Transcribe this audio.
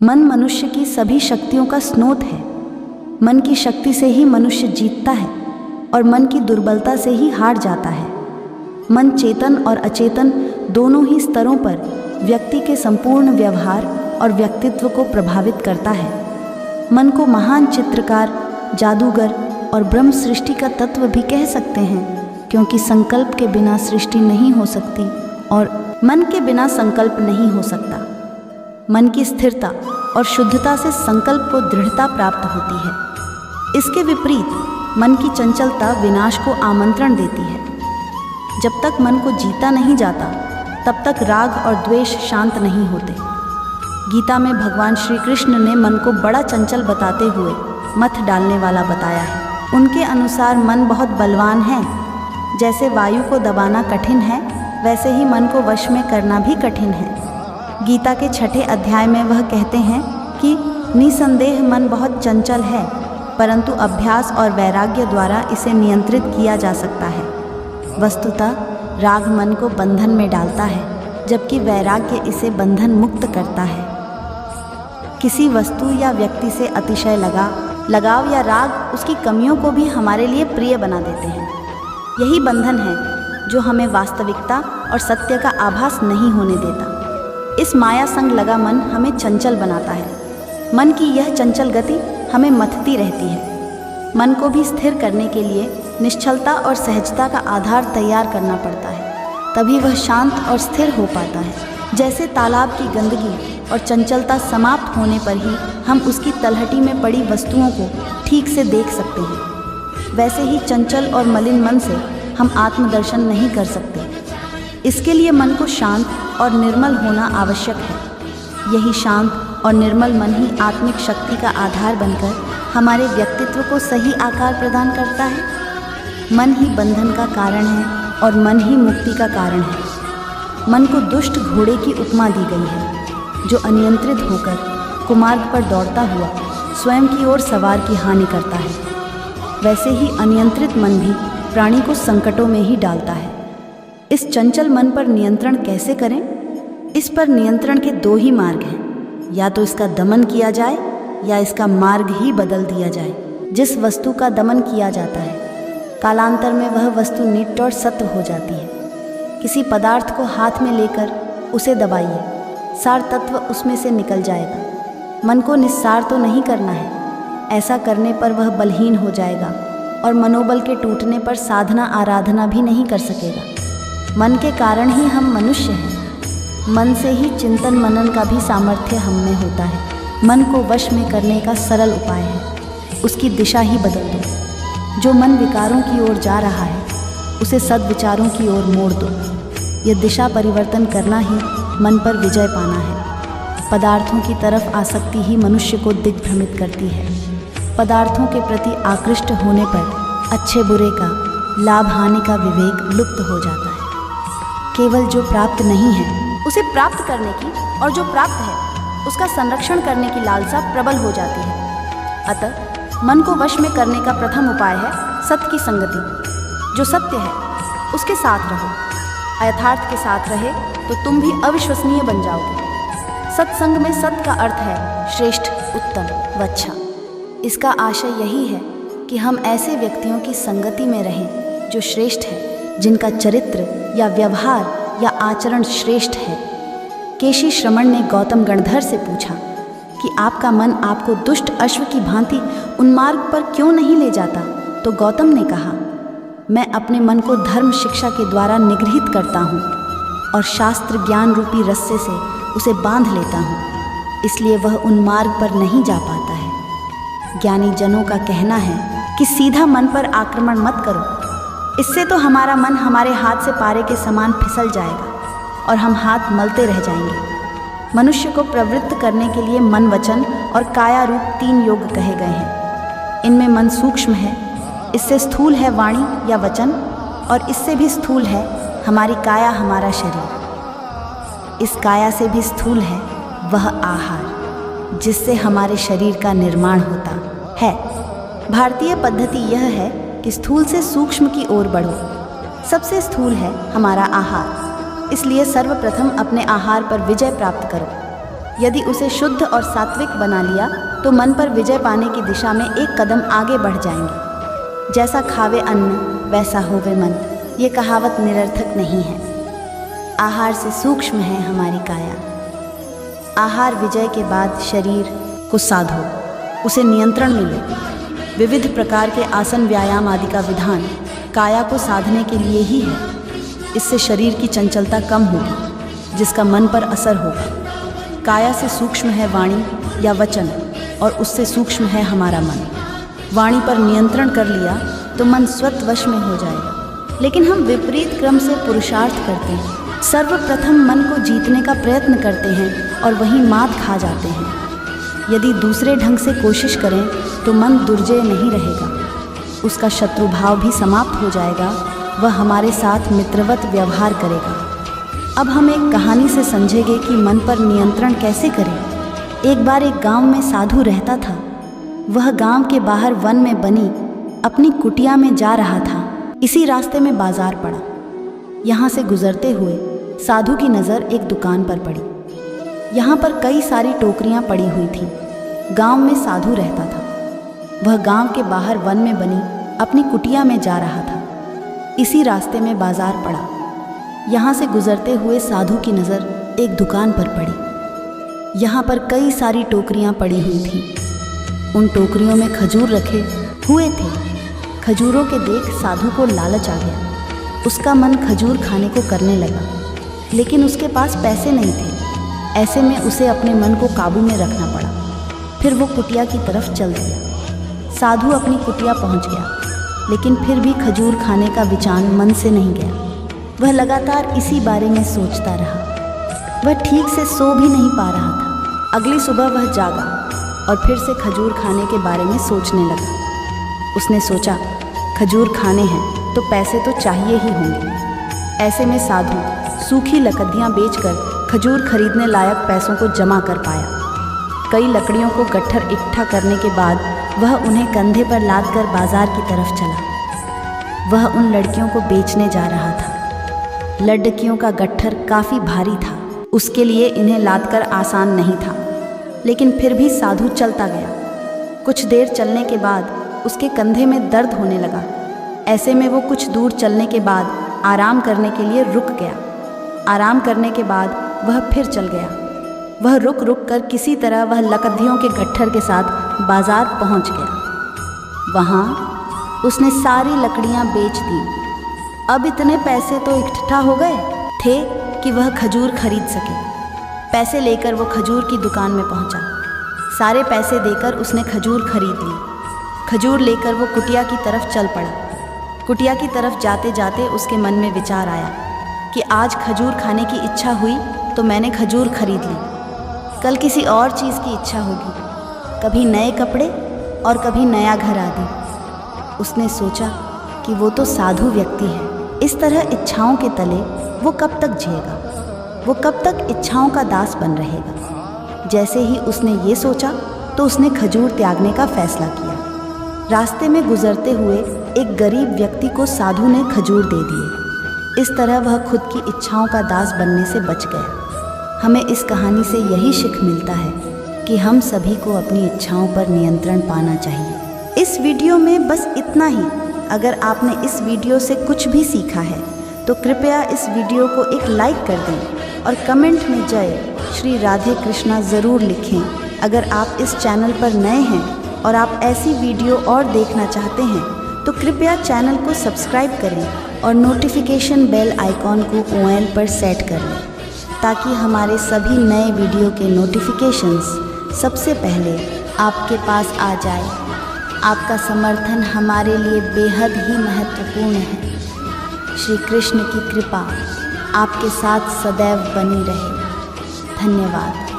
मन मनुष्य की सभी शक्तियों का स्रोत है। मन की शक्ति से ही मनुष्य जीतता है और मन की दुर्बलता से ही हार जाता है। मन चेतन और अचेतन दोनों ही स्तरों पर व्यक्ति के संपूर्ण व्यवहार और व्यक्तित्व को प्रभावित करता है। मन को महान चित्रकार, जादूगर और ब्रह्म सृष्टि का तत्व भी कह सकते हैं, क्योंकि संकल्प के बिना सृष्टि नहीं हो सकती और मन के बिना संकल्प नहीं हो सकता। मन की स्थिरता और शुद्धता से संकल्प को दृढ़ता प्राप्त होती है। इसके विपरीत मन की चंचलता विनाश को आमंत्रण देती है। जब तक मन को जीता नहीं जाता, तब तक राग और द्वेष शांत नहीं होते। गीता में भगवान श्री कृष्ण ने मन को बड़ा चंचल बताते हुए मत डालने वाला बताया है। उनके अनुसार मन बहुत बलवान है। जैसे वायु को दबाना कठिन है, वैसे ही मन को वश में करना भी कठिन है। गीता के 6ठे अध्याय में वह कहते हैं कि निसंदेह मन बहुत चंचल है, परंतु अभ्यास और वैराग्य द्वारा इसे नियंत्रित किया जा सकता है। वस्तुतः राग मन को बंधन में डालता है, जबकि वैराग्य इसे बंधन मुक्त करता है। किसी वस्तु या व्यक्ति से अतिशय लगाव या राग उसकी कमियों को भी हमारे लिए प्रिय बना देते हैं। यही बंधन है जो हमें वास्तविकता और सत्य का आभास नहीं होने देता। इस माया संग लगा मन हमें चंचल बनाता है। मन की यह चंचल गति हमें मथती रहती है। मन को भी स्थिर करने के लिए निश्चलता और सहजता का आधार तैयार करना पड़ता है, तभी वह शांत और स्थिर हो पाता है। जैसे तालाब की गंदगी और चंचलता समाप्त होने पर ही हम उसकी तलहटी में पड़ी वस्तुओं को ठीक से देख सकते हैं, वैसे ही चंचल और मलिन मन से हम आत्मदर्शन नहीं कर सकते। इसके लिए मन को शांत और निर्मल होना आवश्यक है। यही शांत और निर्मल मन ही आत्मिक शक्ति का आधार बनकर हमारे व्यक्तित्व को सही आकार प्रदान करता है। मन ही बंधन का कारण है और मन ही मुक्ति का कारण है। मन को दुष्ट घोड़े की उपमा दी गई है, जो अनियंत्रित होकर कुमार्ग पर दौड़ता हुआ स्वयं की ओर सवार की हानि करता है। वैसे ही अनियंत्रित मन भी प्राणी को संकटों में ही डालता है। इस चंचल मन पर नियंत्रण कैसे करें? इस पर नियंत्रण के 2 ही मार्ग हैं। या तो इसका दमन किया जाए या इसका मार्ग ही बदल दिया जाए। जिस वस्तु का दमन किया जाता है, कालांतर में वह वस्तु नित्य और सत्य हो जाती है। किसी पदार्थ को हाथ में लेकर उसे दबाइए, सार तत्व उसमें से निकल जाएगा। मन को निस्सार तो नहीं करना है। ऐसा करने पर वह बलहीन हो जाएगा और मनोबल के टूटने पर साधना आराधना भी नहीं कर सकेगा। मन के कारण ही हम मनुष्य हैं। मन से ही चिंतन मनन का भी सामर्थ्य हम में होता है। मन को वश में करने का सरल उपाय है, उसकी दिशा ही बदल दो। जो मन विकारों की ओर जा रहा है, उसे सद्विचारों की ओर मोड़ दो। यह दिशा परिवर्तन करना ही मन पर विजय पाना है। पदार्थों की तरफ आसक्ति ही मनुष्य को दिग्भ्रमित करती है। पदार्थों के प्रति आकृष्ट होने पर अच्छे बुरे का, लाभ हानि का विवेक लुप्त हो जाता है। केवल जो प्राप्त नहीं है उसे प्राप्त करने की और जो प्राप्त है उसका संरक्षण करने की लालसा प्रबल हो जाती है। अतः मन को वश में करने का प्रथम उपाय है सत्य की संगति। जो सत्य है उसके साथ रहो। अयथार्थ के साथ रहे तो तुम भी अविश्वसनीय बन जाओगे। सत्संग में सत्य का अर्थ है श्रेष्ठ, उत्तम व अच्छा। इसका आशय यही है कि हम ऐसे व्यक्तियों की संगति में रहें जो श्रेष्ठ है, जिनका चरित्र या व्यवहार या आचरण श्रेष्ठ है। केशी श्रमण ने गौतम गणधर से पूछा कि आपका मन आपको दुष्ट अश्व की भांति उन मार्ग पर क्यों नहीं ले जाता? तो गौतम ने कहा, मैं अपने मन को धर्म शिक्षा के द्वारा निगृहित करता हूँ और शास्त्र ज्ञान रूपी रस्से से उसे बांध लेता हूँ, इसलिए वह उन मार्ग पर नहीं जा पाता है। ज्ञानी जनों का कहना है कि सीधा मन पर आक्रमण मत करो, इससे तो हमारा मन हमारे हाथ से पारे के समान फिसल जाएगा और हम हाथ मलते रह जाएंगे। मनुष्य को प्रवृत्त करने के लिए मन, वचन और काया रूप 3 योग कहे गए हैं। इनमें मन सूक्ष्म है, इससे स्थूल है वाणी या वचन, और इससे भी स्थूल है हमारी काया, हमारा शरीर। इस काया से भी स्थूल है वह आहार, जिससे हमारे शरीर का निर्माण होता है। भारतीय पद्धति यह है कि स्थूल से सूक्ष्म की ओर बढ़ो। सबसे स्थूल है हमारा आहार, इसलिए सर्वप्रथम अपने आहार पर विजय प्राप्त करो। यदि उसे शुद्ध और सात्विक बना लिया तो मन पर विजय पाने की दिशा में एक कदम आगे बढ़ जाएंगे। जैसा खावे अन्न वैसा होवे मन, ये कहावत निरर्थक नहीं है। आहार से सूक्ष्म है हमारी काया। आहार विजय के बाद शरीर को साधो, उसे नियंत्रण मिले। विविध प्रकार के आसन व्यायाम आदि का विधान काया को साधने के लिए ही है। इससे शरीर की चंचलता कम होगी, जिसका मन पर असर होगा। काया से सूक्ष्म है वाणी या वचन, और उससे सूक्ष्म है हमारा मन। वाणी पर नियंत्रण कर लिया तो मन स्वतवश में हो जाएगा। लेकिन हम विपरीत क्रम से पुरुषार्थ करते हैं। सर्वप्रथम मन को जीतने का प्रयत्न करते हैं और वहीं मात खा जाते हैं। यदि दूसरे ढंग से कोशिश करें तो मन दुर्जय नहीं रहेगा, उसका शत्रुभाव भी समाप्त हो जाएगा। वह हमारे साथ मित्रवत व्यवहार करेगा। अब हम एक कहानी से समझेंगे कि मन पर नियंत्रण कैसे करें। एक बार एक गांव में साधु रहता था। वह गांव के बाहर वन में बनी अपनी कुटिया में जा रहा था। इसी रास्ते में बाजार पड़ा। यहाँ से गुजरते हुए साधु की नज़र एक दुकान पर पड़ी। यहाँ पर कई सारी टोकरियाँ पड़ी हुई थीं। गांव में साधु रहता था। वह गांव के बाहर वन में बनी अपनी कुटिया में जा रहा था। इसी रास्ते में बाजार पड़ा। यहाँ से गुजरते हुए साधु की नज़र एक दुकान पर पड़ी। यहाँ पर कई सारी टोकरियाँ पड़ी हुई थीं। उन टोकरियों में खजूर रखे हुए थे। खजूरों के देख साधु को लालच आ गया। उसका मन खजूर खाने को करने लगा, लेकिन उसके पास पैसे नहीं थे। ऐसे में उसे अपने मन को काबू में रखना पड़ा। फिर वो कुटिया की तरफ चल दिया। साधु अपनी कुटिया पहुँच गया, लेकिन फिर भी खजूर खाने का विचार मन से नहीं गया। वह लगातार इसी बारे में सोचता रहा। वह ठीक से सो भी नहीं पा रहा था। अगली सुबह वह जागा और फिर से खजूर खाने के बारे में सोचने लगा। उसने सोचा, खजूर खाने हैं तो पैसे तो चाहिए ही होंगे। ऐसे में साधु सूखी लकड़ियाँ बेचकर खजूर खरीदने लायक पैसों को जमा कर पाया। कई लकड़ियों को गट्ठर इकट्ठा करने के बाद वह उन्हें कंधे पर लाद कर बाजार की तरफ चला। वह उन लड़कियों को बेचने जा रहा था। लड़कियों का गट्ठर काफ़ी भारी था, उसके लिए इन्हें लादकर आसान नहीं था। लेकिन फिर भी साधु चलता गया। कुछ देर चलने के बाद उसके कंधे में दर्द होने लगा। ऐसे में वो कुछ दूर चलने के बाद आराम करने के लिए रुक गया। आराम करने के बाद वह फिर चल गया। वह रुक रुक कर किसी तरह वह लकड़ियों के गट्ठर के साथ बाजार पहुंच गया। वहाँ उसने सारी लकड़ियाँ बेच दी। अब इतने पैसे तो इकट्ठा हो गए थे कि वह खजूर खरीद सके। पैसे लेकर वो खजूर की दुकान में पहुंचा। सारे पैसे देकर उसने खजूर खरीद ली। खजूर लेकर वो कुटिया की तरफ चल पड़ा। कुटिया की तरफ जाते जाते उसके मन में विचार आया कि आज खजूर खाने की इच्छा हुई तो मैंने खजूर खरीद ली। कल किसी और चीज़ की इच्छा होगी, कभी नए कपड़े और कभी नया घर आदि। उसने सोचा कि वो तो साधु व्यक्ति है। इस तरह इच्छाओं के तले वो कब तक जिएगा, वो कब तक इच्छाओं का दास बन रहेगा। जैसे ही उसने ये सोचा तो उसने खजूर त्यागने का फैसला किया। रास्ते में गुजरते हुए एक गरीब व्यक्ति को साधु ने खजूर दे दिए। इस तरह वह खुद की इच्छाओं का दास बनने से बच गया। हमें इस कहानी से यही शिक्षा मिलता है कि हम सभी को अपनी इच्छाओं पर नियंत्रण पाना चाहिए। इस वीडियो में बस इतना ही। अगर आपने इस वीडियो से कुछ भी सीखा है तो कृपया इस वीडियो को एक लाइक कर दें और कमेंट में जय श्री राधे कृष्णा ज़रूर लिखें। अगर आप इस चैनल पर नए हैं और आप ऐसी वीडियो और देखना चाहते हैं तो कृपया चैनल को सब्सक्राइब करें और नोटिफिकेशन बेल आइकॉन को ऑल पर सेट कर लें, ताकि हमारे सभी नए वीडियो के नोटिफिकेशंस सबसे पहले आपके पास आ जाए। आपका समर्थन हमारे लिए बेहद ही महत्वपूर्ण है। श्री कृष्ण की कृपा आपके साथ सदैव बनी रहे। धन्यवाद।